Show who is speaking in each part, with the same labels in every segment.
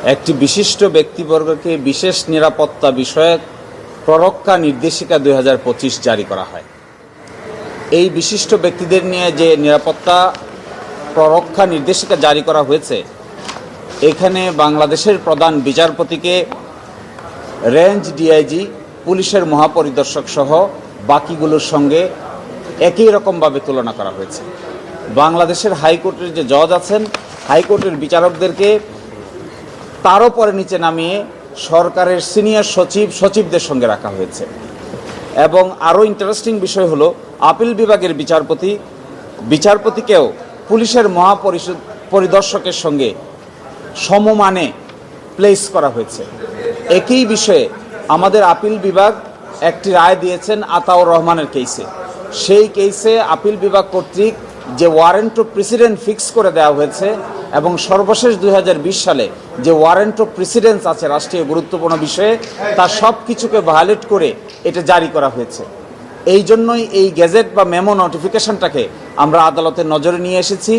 Speaker 1: একটি বিশিষ্ট ব্যক্তিবর্গকে বিশেষ নিরাপত্তা বিষয়ক প্ররক্ষা নির্দেশিকা 2025 জারি করা হয়। এই বিশিষ্ট ব্যক্তিদের নিয়ে যে নিরাপত্তা প্ররক্ষা নির্দেশিকা জারি করা হয়েছে, এখানে বাংলাদেশের প্রধান বিচারপতিকে রেঞ্জ ডিআইজি, পুলিশের মহাপরিদর্শক সহ বাকিগুলোর সঙ্গে একই রকমভাবে তুলনা করা হয়েছে। বাংলাদেশের হাইকোর্টের যে জজ আছেন, হাইকোর্টের বিচারকদেরকে তারও পরে নিচে নামিয়ে সরকারের সিনিয়র সচিবদের সঙ্গে রাখা হয়েছে। এবং আরও ইন্টারেস্টিং বিষয় হলো, আপিল বিভাগের বিচারপতিকেও পুলিশের মহাপরিদর্শকের সঙ্গে সমমানে প্লেস করা হয়েছে। একই বিষয়ে আমাদের আপিল বিভাগ একটি রায় দিয়েছেন আতাউর রহমানের কেসে। সেই কেসে আপিল বিভাগ কর্তৃক যে ওয়ারেন্ট অফ প্রেসিডেন্ট ফিক্স করে দেওয়া হয়েছে এবং সর্বশেষ 2020 সালে যে ওয়ারেন্ট অফ প্রেসিডেন্স আছে রাষ্ট্রীয় গুরুত্বপূর্ণ বিষয়ে, তার সব কিছুকে ভায়োলেট করে এটা জারি করা হয়েছে। এই জন্যই এই গেজেট বা মেমো নোটিফিকেশনটাকে আমরা আদালতের নজরে নিয়ে এসেছি।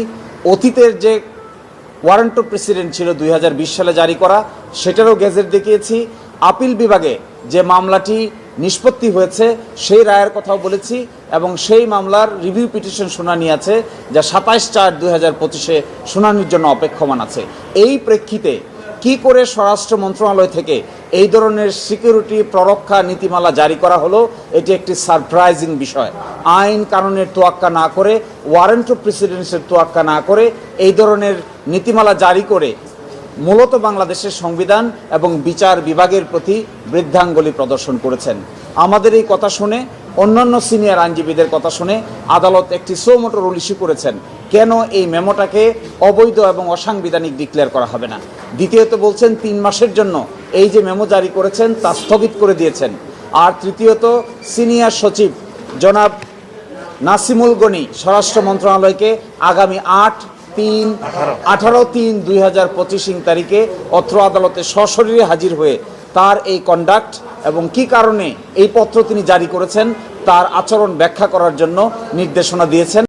Speaker 1: অতীতের যে ওয়ারেন্ট অফ প্রেসিডেন্ট ছিল 2020 সালে জারি করা, সেটারও গেজেট দেখিয়েছি। আপিল বিভাগে যে মামলাটি নিষ্পত্তি হয়েছে সেই রায়ের কথাও বলেছি এবং সেই মামলার রিভিউ পিটিশন শুনানি আছে, যা 27/4/2025 শুনানির জন্য অপেক্ষমান আছে। এই প্রেক্ষিতে কি করে স্বরাষ্ট্র মন্ত্রণালয় থেকে এই ধরনের সিকিউরিটি প্ররক্ষা নীতিমালা জারি করা হলো, এটি একটি সারপ্রাইজিং বিষয়। আইন কানুনের তোয়াক্কা না করে, ওয়ারেন্ট অফ প্রেসিডেন্সের তোয়াক্কা না করে এই ধরনের নীতিমালা জারি করে মূলত বাংলাদেশের সংবিধান এবং বিচার বিভাগের প্রতি বৃদ্ধাঙ্গুলি প্রদর্শন করেছেন। আমাদের এই কথা শুনে, অন্যান্য সিনিয়র আইনজীবীদের কথা শুনে আদালত একটি সো মোটো রুল ইস্যু করেছেন, কেন এই মেমোটাকে অবৈধ এবং অসাংবিধানিক ডিক্লেয়ার করা হবে না। দ্বিতীয়ত বলছেন 3 মাসের জন্য এই যে মেমো জারি করেছেন তা স্থগিত করে দিয়েছেন। আর তৃতীয়ত সিনিয়র সচিব জনাব নাসিমুল গনি স্বরাষ্ট্র মন্ত্রণালয়কে আগামী 18/3/2025 তারিখে অত্র আদালতে সশরীরে হাজির হয়ে তার এই কন্ডাক্ট এবং কি কারণে এই পত্র তিনি জারি করেছেন তার আচরণ ব্যাখ্যা করার জন্য নির্দেশনা দিয়েছেন।